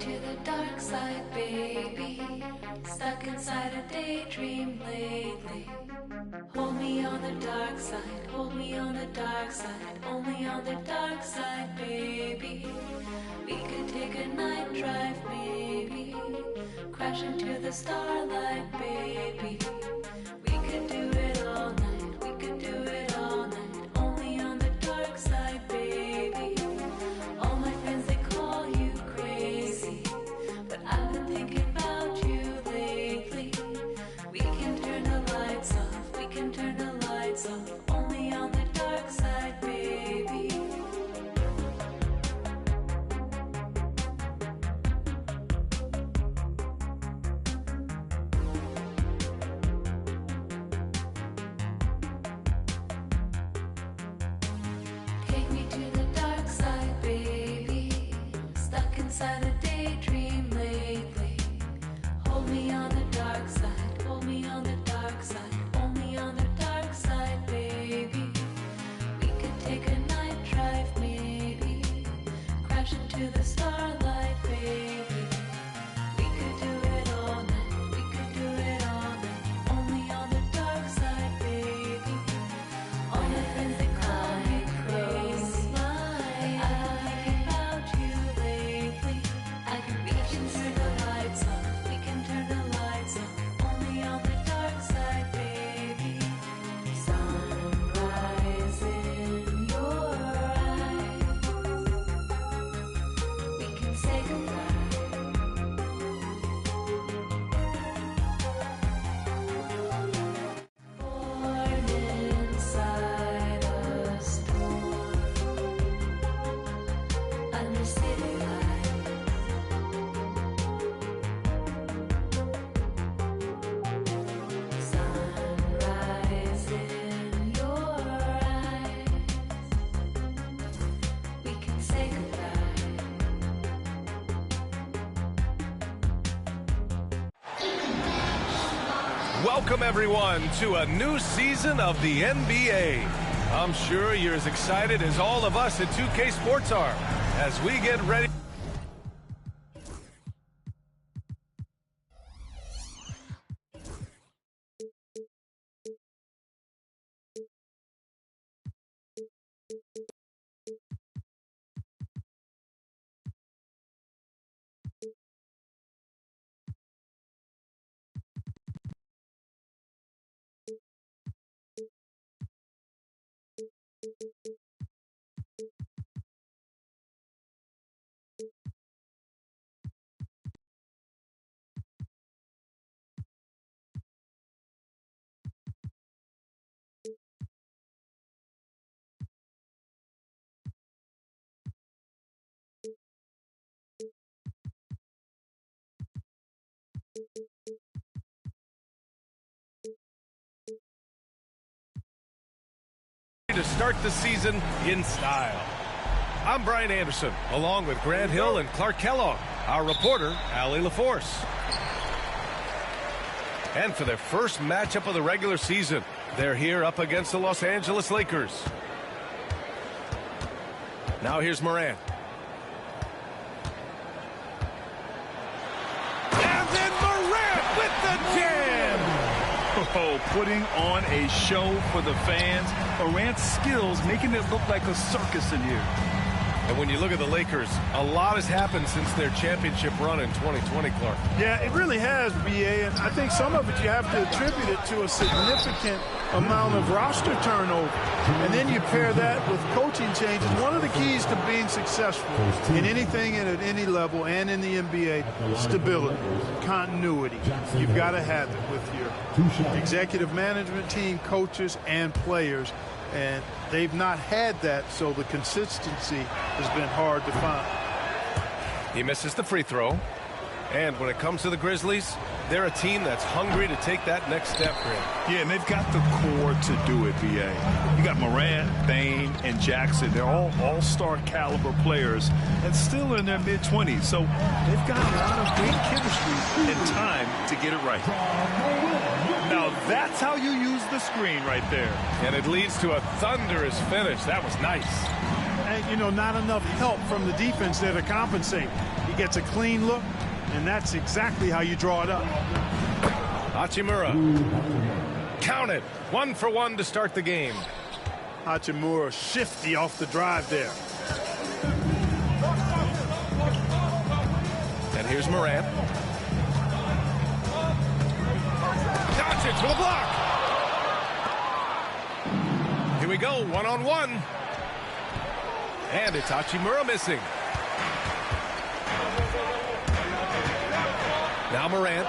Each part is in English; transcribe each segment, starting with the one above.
to the dark side, baby. Stuck inside a daydream lately. Hold me on the dark side, hold me on the dark side, only on the dark side, baby. We could take a night drive, maybe. Crash into the starlight, baby. We could do it all night, we could do it all night, only on the dark side, baby. All my friends, they call you crazy, but I've been thinking about you lately. We can turn the lights off, we can turn the lights off, only on the dark side, baby. Take me to the dark side, baby. Stuck inside a daydream lately. Hold me on the dark side, hold me on the dark side, only on the dark side, baby. We could take a night drive, maybe. Crash into the starlight, baby. We could do it all night, we could do it all night, only on the dark side, baby. All my friends, they call me crazy, but I've been thinking about you lately. We can turn the lights off, we can turn the lights off, only on the dark side, baby. Sunrise in your eyes, we can say goodbye. Born inside a storm, under city lights. Sunrise in your eyes, we can say goodbye. Welcome, everyone, to a new season of the NBA. I'm sure you're as excited as all of us at 2K Sports are as we get ready. To start the season in style. I'm Brian Anderson, along with Grant Hill and Clark Kellogg, our reporter, Allie LaForce. And for their first matchup of the regular season, they're here up against the Los Angeles Lakers. Now here's Morant. And then Morant with the jam! Oh, putting on a show for the fans. Morant's skills making it look like a circus in here. And when you look at the Lakers, a lot has happened since their championship run in 2020, Clark. Yeah, it really has, B.A., and I think some of it you have to attribute it to a significant amount of roster turnover. And then you pair that with coaching changes. One of the keys to being successful in anything and at any level and in the NBA, stability, continuity. You've got to have it with your executive management team, coaches, and players. And they've not had that, so the consistency has been hard to find. He misses the free throw. And when it comes to the Grizzlies, they're a team that's hungry to take that next step, Grant. Yeah, and they've got the core to do it, B.A. You got Morant, Bane, and Jackson. They're all all-star caliber players and still in their mid-20s. So they've got a lot of great chemistry and time to get it right. Now, that's how you use the screen right there. And it leads to a thunderous finish. That was nice. And, you know, not enough help from the defense there to compensate. He gets a clean look, and that's exactly how you draw it up. Hachimura. Counted. 1 for 1 to start the game. Hachimura shifty off the drive there. And here's Morant. Doncic for the block. Here we go, 1-on-1. And it's Hachimura missing. Now Morant.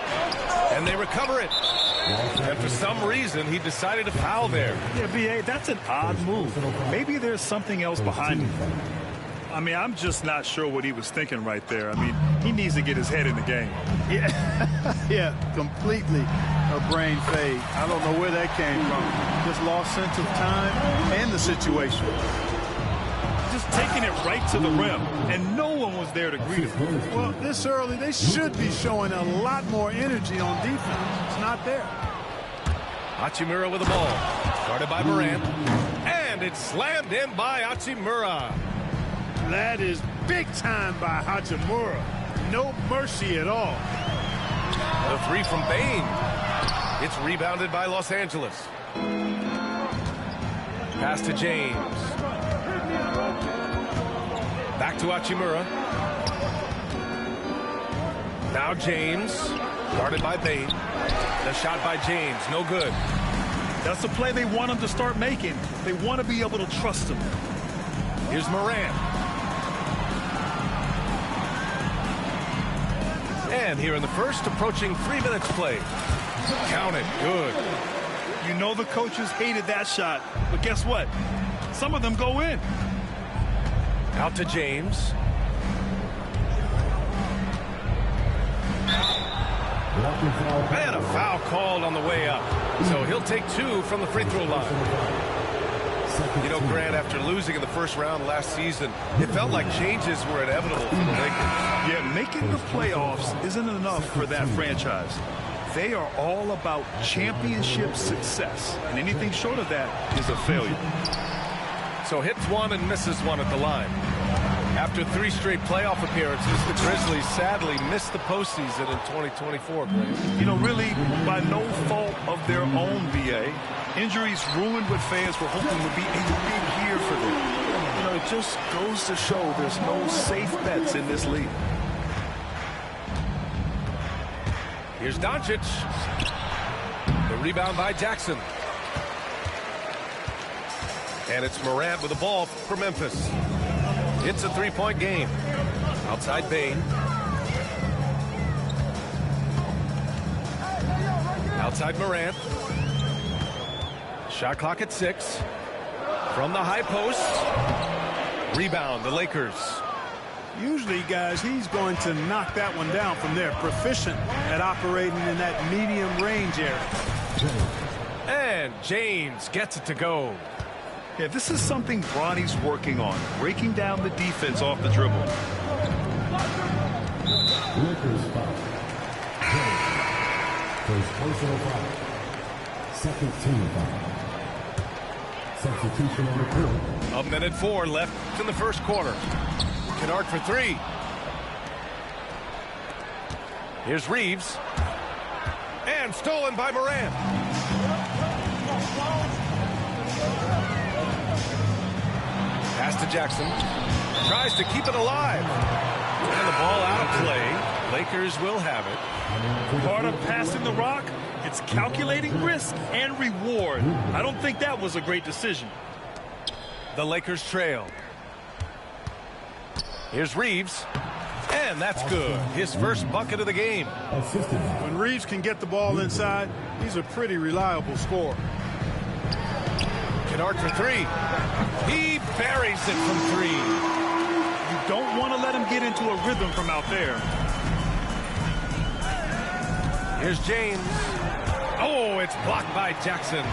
And they recover it. And for some reason, he decided to foul there. Yeah, B.A., that's an odd move. Maybe there's something else behind it. I mean, I'm just not sure what he was thinking right there. I mean, he needs to get his head in the game. Yeah, yeah, completely a brain fade. I don't know where that came from. Just lost sense of time and the situation. Just taking it right to the rim, and no one was there to greet him. Well, this early, they should be showing a lot more energy on defense. It's not there. Hachimura with the ball. Guarded by Morant. And it's slammed in by Hachimura. That is big time by Hachimura. No mercy at all. The 3 from Bane. It's rebounded by Los Angeles. Pass to James. Back to Hachimura. Now James. Guarded by Bane. The shot by James. No good. That's the play they want him to start making. They want to be able to trust him. Here's Morant. And here in the first, approaching 3 minutes played. Counted. Good. You know the coaches hated that shot, but guess what? Some of them go in. Out to James. And a foul called on the way up. So he'll take 2 from the free throw line. You know, Grant, after losing in the first round last season, it felt like changes were inevitable for the Lakers. Yeah, making the playoffs isn't enough for that franchise. They are all about championship success, and anything short of that is a failure. So hits 1 and misses 1 at the line. After 3 straight playoff appearances, the Grizzlies sadly missed the postseason in 2024. You know, really, by no fault of their own, B.A., injuries ruined what fans were hoping would be a big year for them. You know, it just goes to show there's no safe bets in this league. Here's Doncic. The rebound by Jackson. And it's Morant with the ball for Memphis. It's a 3-point game. Outside Bane. Outside Morant. Shot clock at 6. From the high post. Rebound, the Lakers. Usually, guys, he's going to knock that one down from there. Proficient at operating in that medium range area. And James gets it to go. Yeah, this is something Bronny's working on, breaking down the defense off the dribble. Lakers foul. First personal foul. Second team foul. Substitution on the court. 1:04 left in the first quarter. Kennard for 3. Here's Reeves. And stolen by Morant. Pass to Jackson. Tries to keep it alive. And the ball out of play. Lakers will have it. Part of passing the rock, it's calculating risk and reward. I don't think that was a great decision. The Lakers trail. Here's Reeves. And that's good. His first bucket of the game. When Reeves can get the ball inside, he's a pretty reliable scorer. Kennard for 3. He buries it from 3. You don't want to let him get into a rhythm from out there. Here's James. Oh, it's blocked by Jackson.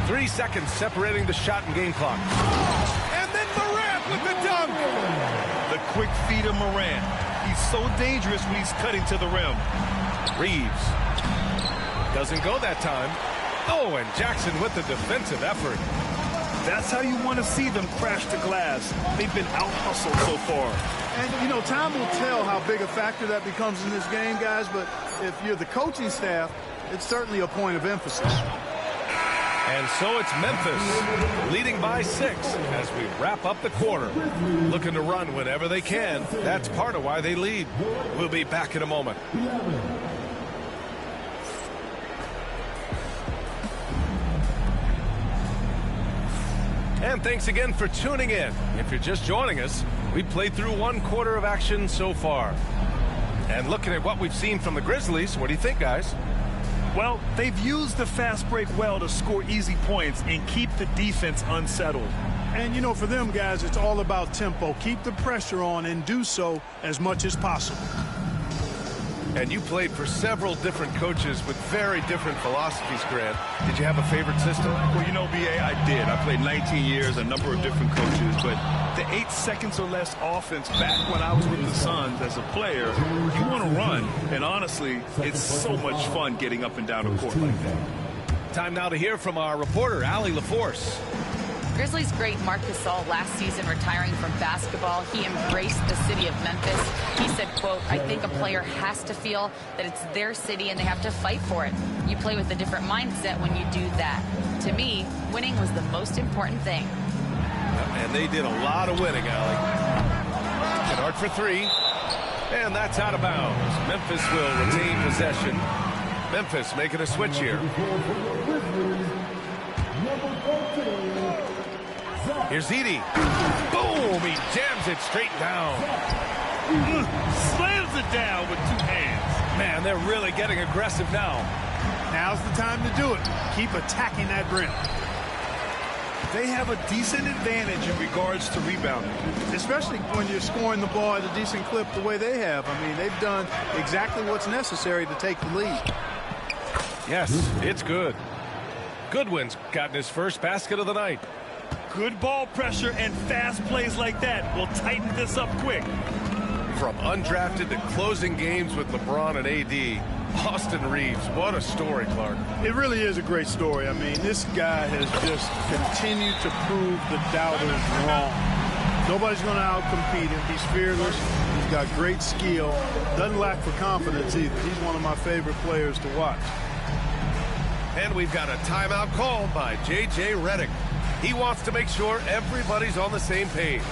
3 seconds separating the shot and game clock. And then Morant with the dunk. The quick feed of Morant. He's so dangerous when he's cutting to the rim. Reeves. Doesn't go that time. Oh, and Jackson with the defensive effort. That's how you want to see them crash the glass. They've been out-hustled so far. And, you know, time will tell how big a factor that becomes in this game, guys, but if you're the coaching staff, it's certainly a point of emphasis. And so it's Memphis leading by 6 as we wrap up the quarter. Looking to run whenever they can. That's part of why they lead. We'll be back in a moment. And thanks again for tuning in. If you're just joining us, we played through 1 quarter of action so far. And looking at what we've seen from the Grizzlies, what do you think, guys? Well, they've used the fast break well to score easy points and keep the defense unsettled. And, you know, for them, guys, it's all about tempo. Keep the pressure on and do so as much as possible. And you played for several different coaches with very different philosophies, Grant. Did you have a favorite system? Well, you know, B.A., I did. I played 19 years, a number of different coaches, but the 8 seconds or less offense back when I was with the Suns as a player, you want to run, and honestly, it's so much fun getting up and down the court like that. Time now to hear from our reporter, Allie LaForce. Grizzlies great Marc Gasol last season retiring from basketball. He embraced the city of Memphis. He said, quote, "I think a player has to feel that it's their city and they have to fight for it. You play with a different mindset when you do that. To me, winning was the most important thing." And they did a lot of winning, Allie. Kennard for 3. And that's out of bounds. Memphis will retain possession. Memphis making a switch here. Here's Edey. Boom! He jams it straight down. Slams it down with 2 hands. Man, they're really getting aggressive now. Now's the time to do it. Keep attacking that rim. They have a decent advantage in regards to rebounding. Especially when you're scoring the ball at a decent clip the way they have. I mean, they've done exactly what's necessary to take the lead. Yes, it's good. Goodwin's gotten his first basket of the night. Good ball pressure and fast plays like that will tighten this up quick. From undrafted to closing games with LeBron and AD, Austin Reeves, what a story, Clark. It really is a great story. I mean, this guy has just continued to prove the doubters wrong. Nobody's going to outcompete him. He's fearless. He's got great skill. Doesn't lack for confidence either. He's one of my favorite players to watch. And we've got a timeout called by J.J. Redick. He wants to make sure everybody's on the same page.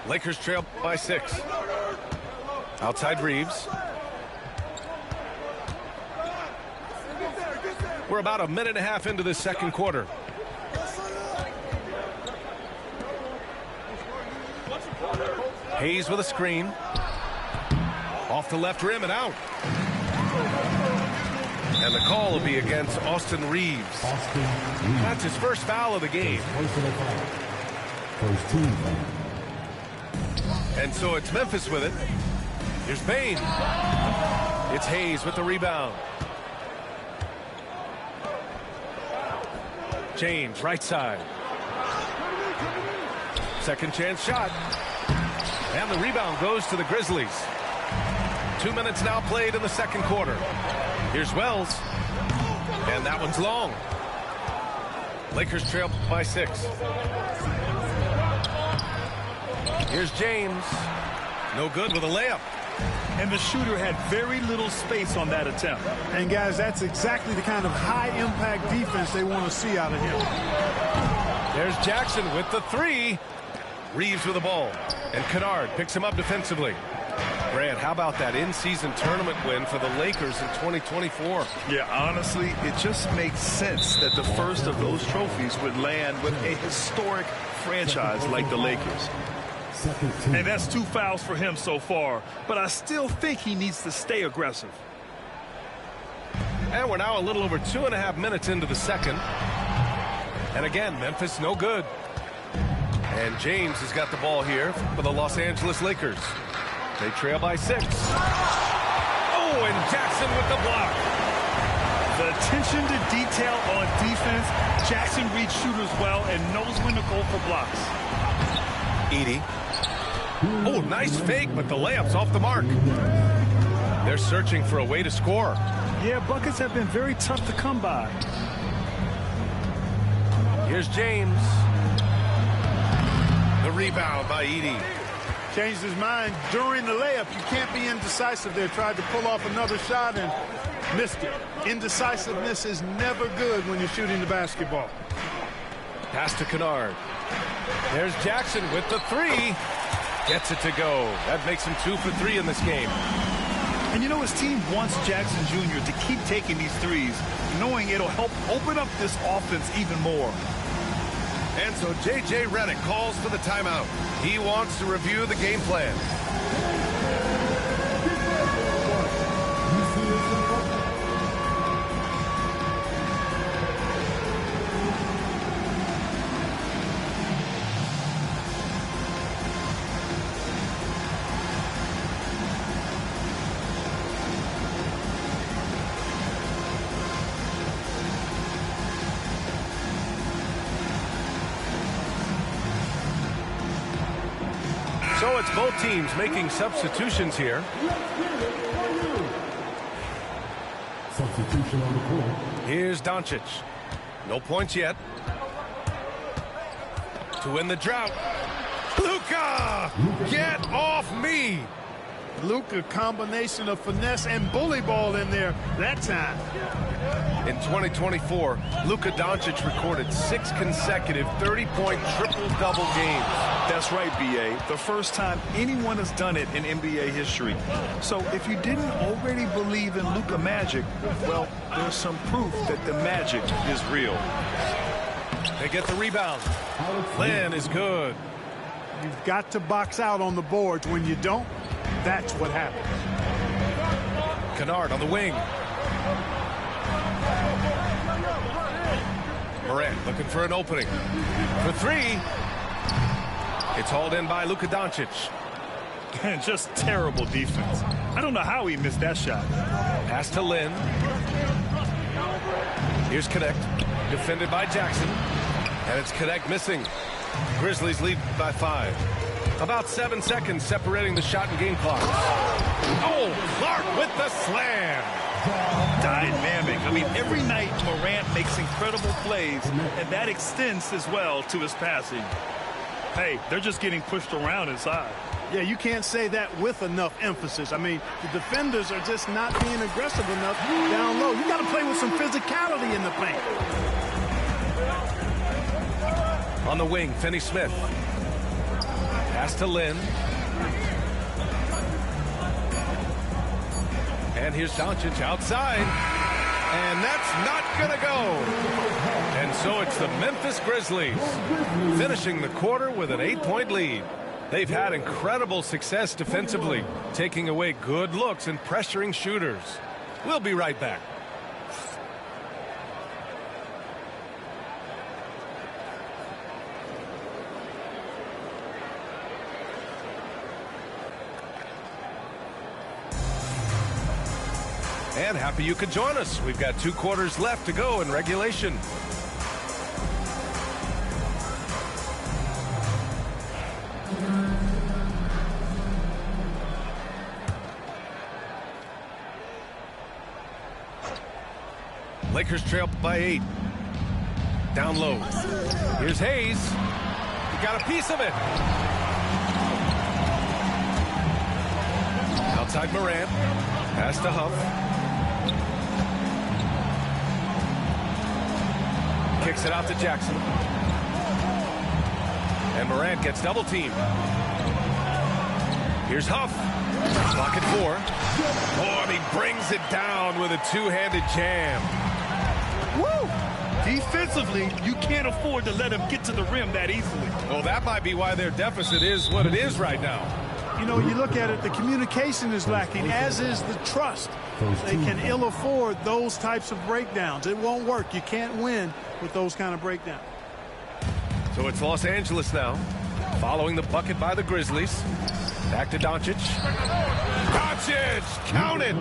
Lakers trail by 6. Outside Reeves. We're about a minute and a half into the second quarter. Hayes with a screen. Off the left rim and out. And the call will be against Austin Reeves. That's his first foul of the game. First team foul. And so it's Memphis with it. Here's Bane. It's Hayes with the rebound. James, right side. Second chance shot. And the rebound goes to the Grizzlies. 2 minutes now played in the second quarter. Here's Wells. And that one's long. Lakers trail by 6. Here's James. No good with a layup. And the shooter had very little space on that attempt. And, guys, that's exactly the kind of high-impact defense they want to see out of him. There's Jackson with the three. Reeves with the ball. And Kennard picks him up defensively. Grant, how about that in-season tournament win for the Lakers in 2024? Yeah, honestly, it just makes sense that the first of those trophies would land with a historic franchise like the Lakers. And that's 2 fouls for him so far, but I still think he needs to stay aggressive. And we're now a little over 2.5 minutes into the second. And again, Memphis no good. And James has got the ball here for the Los Angeles Lakers. They trail by 6. Oh, and Jackson with the block. The attention to detail on defense. Jackson reads shooters well and knows when to go for blocks. Edey. Oh, nice fake, but the layup's off the mark. They're searching for a way to score. Yeah, buckets have been very tough to come by. Here's James. The rebound by Edey. Changed his mind during the layup. You can't be indecisive there. Tried to pull off another shot and missed it. Indecisiveness is never good when you're shooting the basketball. Pass to Kennard. There's Jackson with the three. Gets it to go. That makes him 2 for 3 in this game. And you know, his team wants Jackson Jr. to keep taking these threes, knowing it'll help open up this offense even more. And so J.J. Redick calls for the timeout. He wants to review the game plan. So it's both teams making substitutions here. Substitution on the court. Here's Doncic. No points yet. To win the drought. Luka! Get off me! Luka, combination of finesse and bully ball in there that time. In 2024, Luka Doncic recorded 6 consecutive 30-point triple-double games. That's right, B.A. The first time anyone has done it in NBA history. So if you didn't already believe in Luka magic, well, there's some proof that the magic is real. They get the rebound. Lynn is good. You've got to box out on the boards. When you don't, that's what happens. Kennard on the wing. Morant looking for an opening. For 3. It's hauled in by Luka Doncic. Just terrible defense. I don't know how he missed that shot. Pass to Lynn. Here's Connect. Defended by Jackson. And it's Connect missing. Grizzlies lead by 5. About 7 seconds separating the shot and game clock. Oh, Clark with the slam. Dynamic. I mean, every night Morant makes incredible plays, and that extends as well to his passing. Hey, they're just getting pushed around inside. Yeah, you can't say that with enough emphasis. I mean, the defenders are just not being aggressive enough down low. You got to play with some physicality in the paint. On the wing, Finney-Smith. Pass to Lynn. And here's Doncic outside. And that's not going to go. And so it's the Memphis Grizzlies finishing the quarter with an 8-point lead. They've had incredible success defensively, taking away good looks and pressuring shooters. We'll be right back. And happy you could join us. We've got 2 quarters left to go in regulation. Lakers trail by 8. Down low. Here's Hayes. He got a piece of it. Outside Morant. Pass to Huff. Kicks it out to Jackson. And Morant gets double teamed. Here's Huff. Clock at 4. Oh, and he brings it down with a two-handed jam. Woo! Defensively, you can't afford to let him get to the rim that easily. Well, that might be why their deficit is what it is right now. You know, you look at it, the communication is lacking, as is the trust. They can ill afford those types of breakdowns. It won't work. You can't win with those kind of breakdowns. So it's Los Angeles now, following the bucket by the Grizzlies. Back to Doncic. Doncic, counted.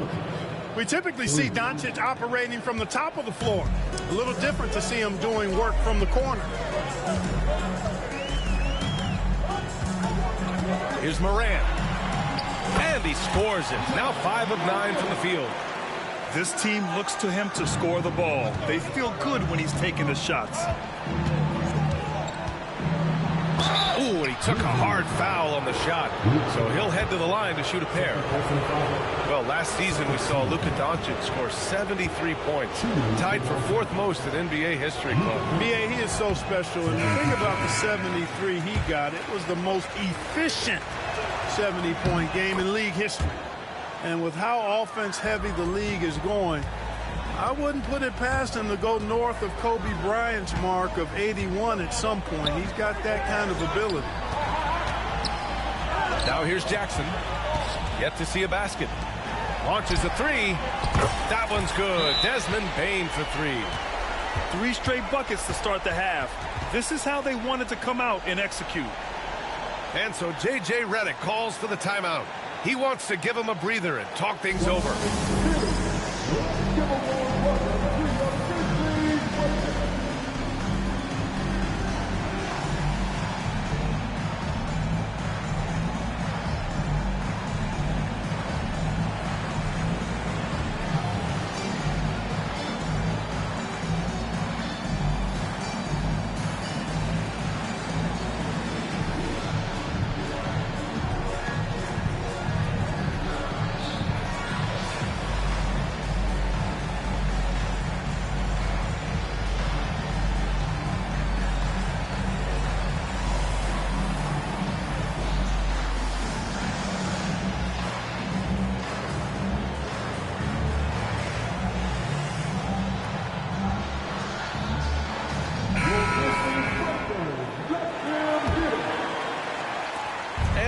We typically see Doncic operating from the top of the floor. A little different to see him doing work from the corner. Here's Morant. And he scores it. Now 5 of 9 from the field. This team looks to him to score the ball. They feel good when he's taking the shots. Ooh, and he took a hard foul on the shot. So he'll head to the line to shoot a pair. Well, last season we saw Luka Doncic score 73 points. Tied for 4th most in NBA history, Club. B.A., he is so special. And the thing about the 73 he got, it was the most efficient 70-point game in league history. And with how offense-heavy the league is going, I wouldn't put it past him to go north of Kobe Bryant's mark of 81 at some point. He's got that kind of ability. Now here's Jackson. Yet to see a basket. Launches a 3. That one's good. Desmond Bane for 3. 3 straight buckets to start the half. This is how they wanted to come out and execute. And so J.J. Redick calls for the timeout. He wants to give him a breather and talk things over.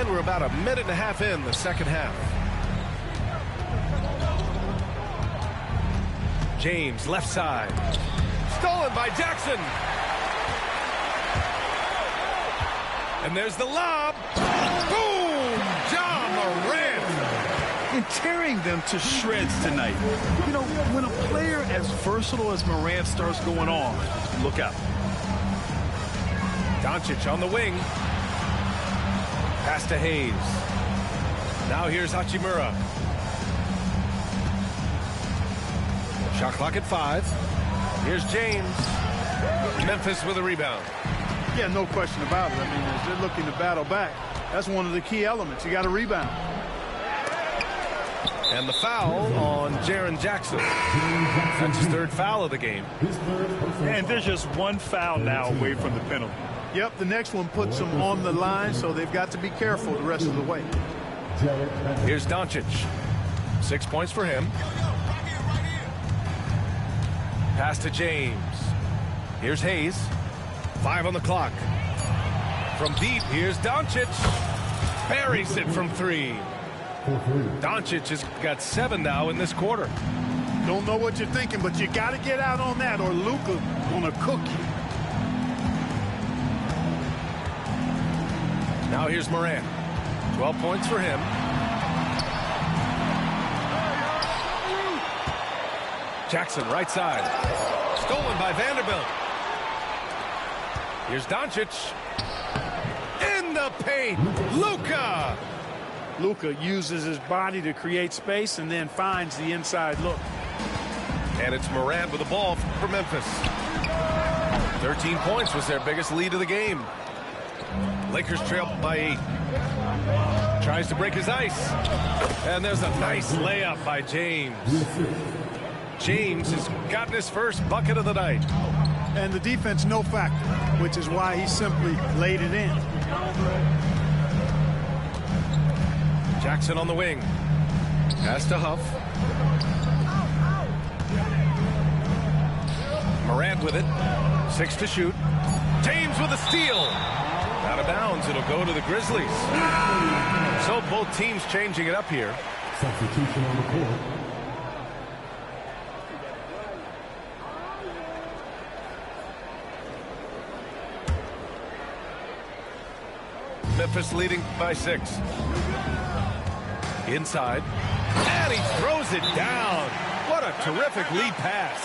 We're about a minute and a half in the second half. James, left side. Stolen by Jackson. And there's the lob. Boom! Ja Morant. And tearing them to shreds tonight. You know, when a player as versatile as Morant starts going on, look out. Doncic on the wing. Pass to Hayes. Now here's Hachimura. Shot clock at 5. Here's James. Memphis with a rebound. Yeah, no question about it. I mean, as they're looking to battle back, that's one of the key elements. You got to rebound. And the foul on Jaren Jackson. That's his 3rd foul of the game. And there's just 1 foul now away from the penalty. Yep, the next one puts them on the line, so they've got to be careful the rest of the way. Here's Doncic. 6 points for him. Pass to James. Here's Hayes. 5 on the clock. From deep, here's Doncic. Buries it from 3. Doncic has got 7 now in this quarter. Don't know what you're thinking, but you got to get out on that or Luka gonna cook you. Now here's Morant. 12 points for him. Jackson, right side. Stolen by Vanderbilt. Here's Doncic. In the paint. Luka. Luka uses his body to create space and then finds the inside look. And it's Morant with the ball for Memphis. 13 points was their biggest lead of the game. Lakers trail by 8. Tries to break his ice. And there's a nice layup by James. James has gotten his first bucket of the night. And the defense no factor, which is why he simply laid it in. Jackson on the wing. Has to Huff. Morant with it. 6 to shoot. James with a steal. Out of bounds. It'll go to the Grizzlies. So both teams changing it up here. Substitution on the court. Memphis leading by 6. Inside. And he throws it down. What a terrific lead pass.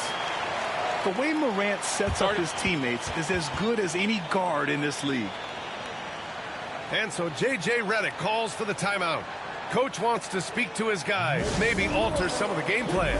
The way Morant sets up his teammates is as good as any guard in this league. And so J.J. Redick calls for the timeout. Coach wants to speak to his guys, maybe alter some of the game plan.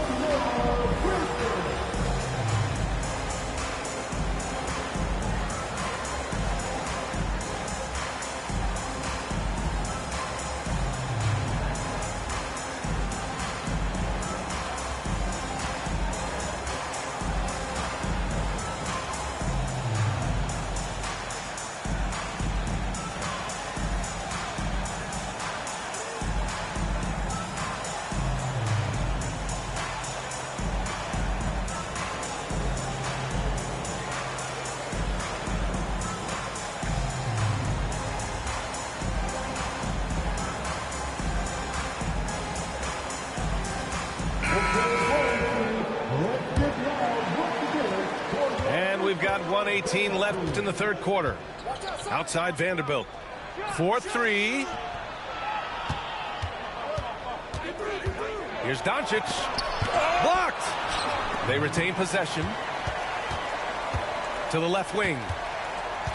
We've got 1:18 left in the third quarter. Outside Vanderbilt. 4-3. Here's Doncic. Blocked. They retain possession. To the left wing.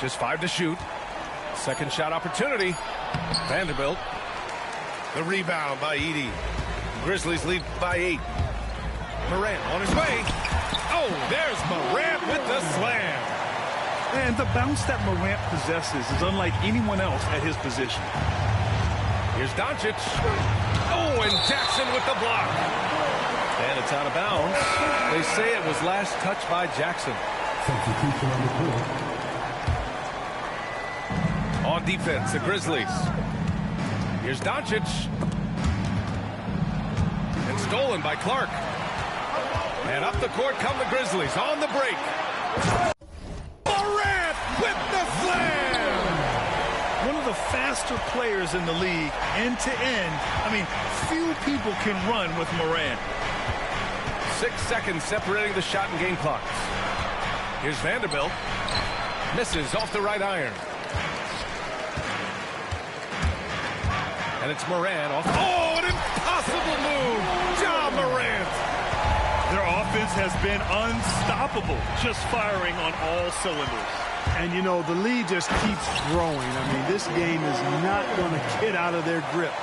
Just 5 to shoot. Second shot opportunity. Vanderbilt. The rebound by Edey. Grizzlies lead by 8. Morant on his way. Oh, there's Morant with the slam. And the bounce that Morant possesses is unlike anyone else at his position. Here's Doncic. Oh, and Jackson with the block. And it's out of bounds. They say it was last touched by Jackson. Substitution on the court. On defense, the Grizzlies. Here's Doncic. And stolen by Clark. And up the court come the Grizzlies on the break. Morant with the slam! One of the faster players in the league, end to end. I mean, few people can run with Morant. 6 seconds separating the shot and game clocks. Here's Vanderbilt. Misses off the right iron. And it's Morant off. Oh, an impossible move! Ja Morant! Their offense has been unstoppable, just firing on all cylinders. And, you know, the lead just keeps growing. I mean, this game is not going to get out of their grip.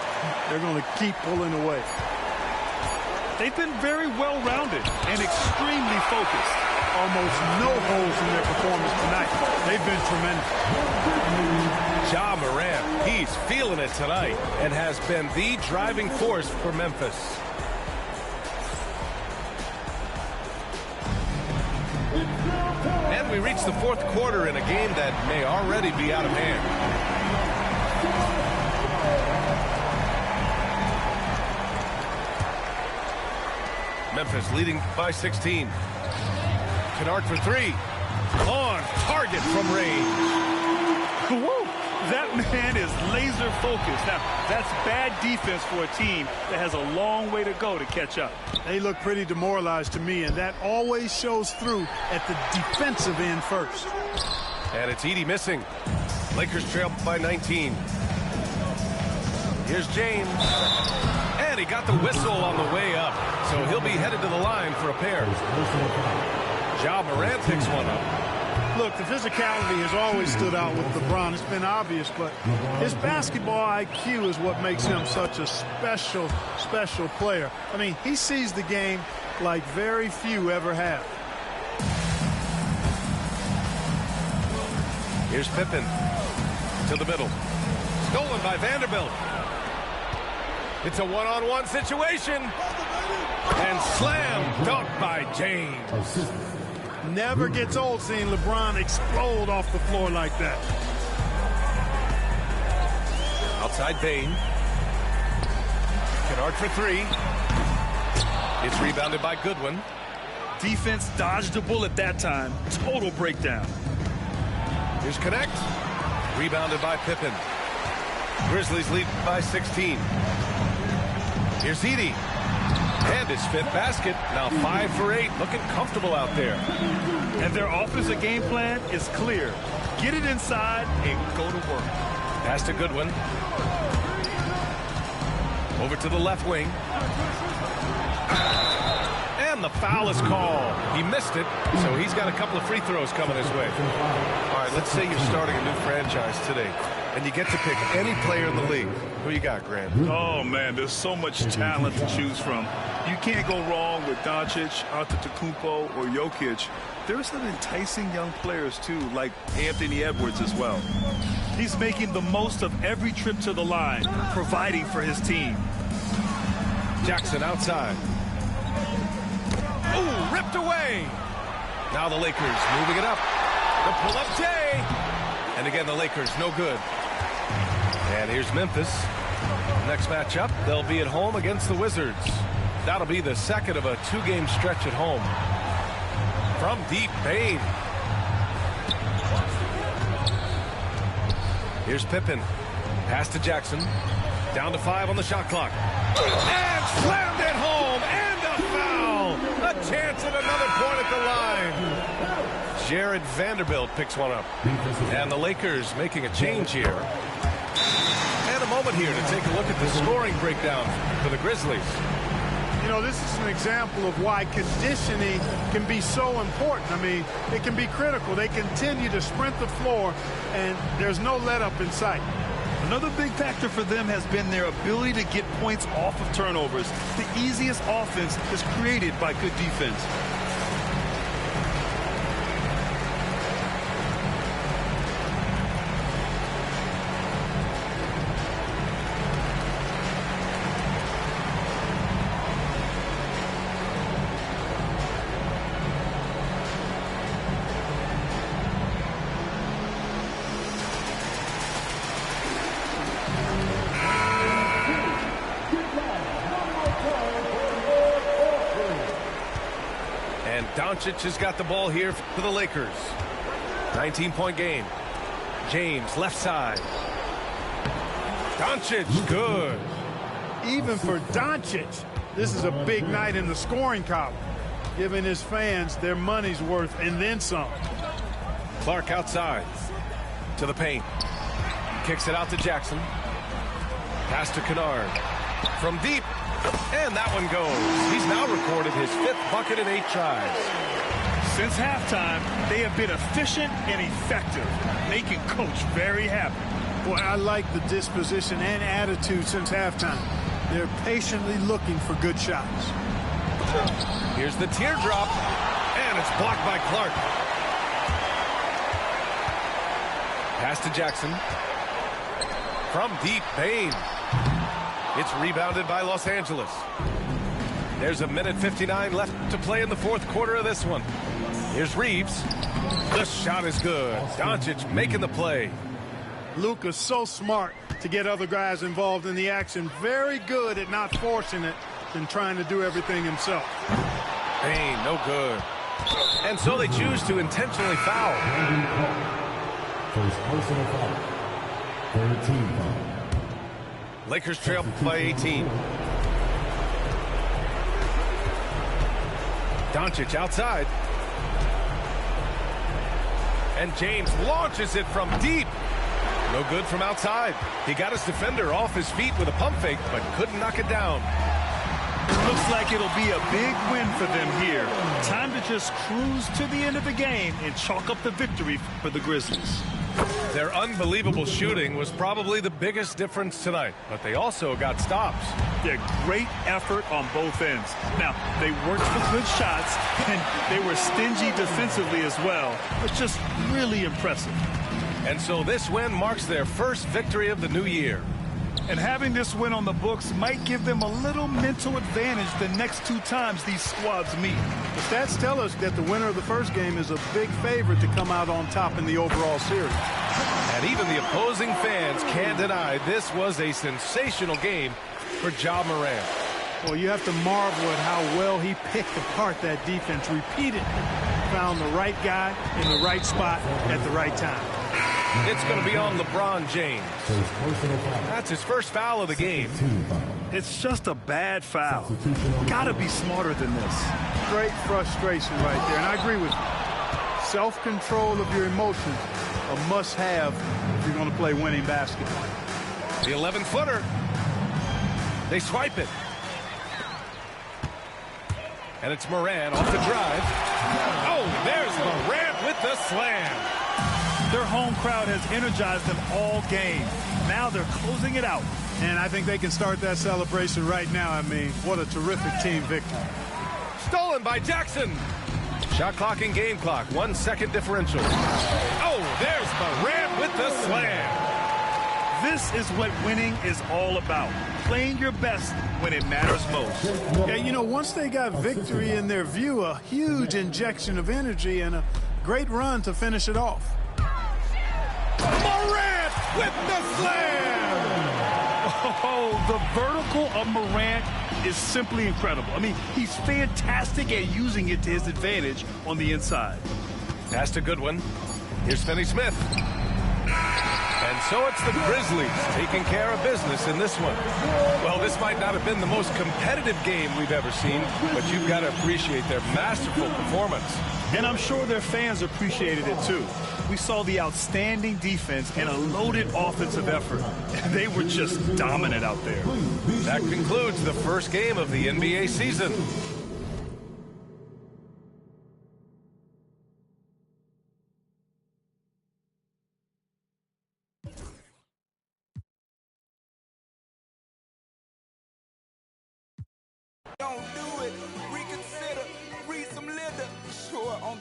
They're going to keep pulling away. They've been very well-rounded and extremely focused. Almost no holes in their performance tonight. They've been tremendous. Ja Morant, he's feeling it tonight and has been the driving force for Memphis. And we reach the fourth quarter in a game that may already be out of hand. Memphis leading by 16. Kennard for 3. On target from range. Woo! That man is laser focused. Now, that's bad defense for a team that has a long way to go to catch up. They look pretty demoralized to me, and that always shows through at the defensive end first. And it's Edey missing. Lakers trail by 19. Here's James. And he got the whistle on the way up. So he'll be headed to the line for a pair. Ja Morant picks one up. Look, the physicality has always stood out with LeBron. It's been obvious, but his basketball IQ is what makes him such a special, special player. I mean, he sees the game like very few ever have. Here's Pippen. To the middle. Stolen by Vanderbilt. It's a one-on-one situation. And slam dunk by James. Never gets old seeing LeBron explode off the floor like that. Outside Bain. Kennard for three. It's rebounded by Goodwin. Defense dodged a bullet that time. Total breakdown. Here's Connect. Rebounded by Pippen. Grizzlies lead by 16. Here's Edey. And his fifth basket. Now 5 for 8. Looking comfortable out there. And their offensive game plan is clear. Get it inside and go to work. Pass to Goodwin. Over to the left wing. And the foul is called. He missed it, so he's got a couple of free throws coming his way. All right, let's say you're starting a new franchise today, and you get to pick any player in the league. Who you got, Grant? Oh, man, there's so much talent to choose from. You can't go wrong with Doncic, Antetokounmpo, or Jokic. There's some enticing young players, too, like Anthony Edwards as well. He's making the most of every trip to the line, providing for his team. Jackson outside. Ooh, ripped away. Now the Lakers moving it up. The pull-up J. And again, the Lakers, no good. And here's Memphis. Next matchup, they'll be at home against the Wizards. That'll be the second of a 2-game stretch at home. From deep, Bain. Here's Pippen. Pass to Jackson. Down to 5 on the shot clock. And slammed it home. And a foul. A chance at another point at the line. Jared Vanderbilt picks one up. And the Lakers making a change here. And a moment here to take a look at the scoring breakdown for the Grizzlies. You know, this is an example of why conditioning can be so important. I mean, it can be critical. They continue to sprint the floor, and there's no let-up in sight. Another big factor for them has been their ability to get points off of turnovers. The easiest offense is created by good defense. Doncic has got the ball here for the Lakers. 19-point game. James, left side. Doncic, good. Even for Doncic, this is a big night in the scoring column, giving his fans their money's worth and then some. Clark outside to the paint. Kicks it out to Jackson. Pass to Kennard. From deep. And that one goes. He's now recorded his 5th bucket in 8 tries. Since halftime, they have been efficient and effective, making Coach very happy. Boy, I like the disposition and attitude since halftime. They're patiently looking for good shots. Here's the teardrop, and it's blocked by Clark. Pass to Jackson. From deep, Bain. It's rebounded by Los Angeles. There's a minute 59 left to play in the 4th quarter of this one. Here's Reeves. The shot is good. Doncic making the play. Luka's so smart to get other guys involved in the action. Very good at not forcing it and trying to do everything himself. Bain, no good. And so they choose to intentionally foul. First personal foul. 13 foul. Lakers trail by 18. Doncic outside. And James launches it from deep. No good from outside. He got his defender off his feet with a pump fake, but couldn't knock it down. Looks like it'll be a big win for them here. Time to just cruise to the end of the game and chalk up the victory for the Grizzlies. Their unbelievable shooting was probably the biggest difference tonight, but they also got stops. They're great effort on both ends. Now, they worked for good shots, and they were stingy defensively as well, but just really impressive. And so this win marks their first victory of the new year. And having this win on the books might give them a little mental advantage the next 2 times these squads meet. The stats tell us that the winner of the first game is a big favorite to come out on top in the overall series. And even the opposing fans can't deny this was a sensational game for Ja Morant. Well, you have to marvel at how well he picked apart that defense repeatedly. Found the right guy in the right spot at the right time. It's going to be on LeBron James. That's his first foul of the game. It's just a bad foul. Gotta be smarter than this. Great frustration right there, and I agree with you. Self-control of your emotions, a must-have if you're going to play winning basketball. The 11-footer. They swipe it. And it's Morant off the drive. Oh, there's Morant with the slam. Their home crowd has energized them all game. Now they're closing it out. And I think they can start that celebration right now. I mean, what a terrific team victory. Stolen by Jackson. Shot clock and game clock. 1 second differential. Oh, there's Morant with the slam. This is what winning is all about. Playing your best when it matters most. Yeah, you know, once they got victory in their view, a huge injection of energy and a great run to finish it off. Morant with the slam! Oh, the vertical of Morant is simply incredible. I mean, he's fantastic at using it to his advantage on the inside. That's a good one. Here's Finney-Smith. And so it's the Grizzlies taking care of business in this one. Well, this might not have been the most competitive game we've ever seen, but you've got to appreciate their masterful performance. And I'm sure their fans appreciated it too. We saw the outstanding defense and a loaded offensive effort. They were just dominant out there. That concludes the first game of the NBA season. Don't do it. Reconsider. Read some litter. Sure. On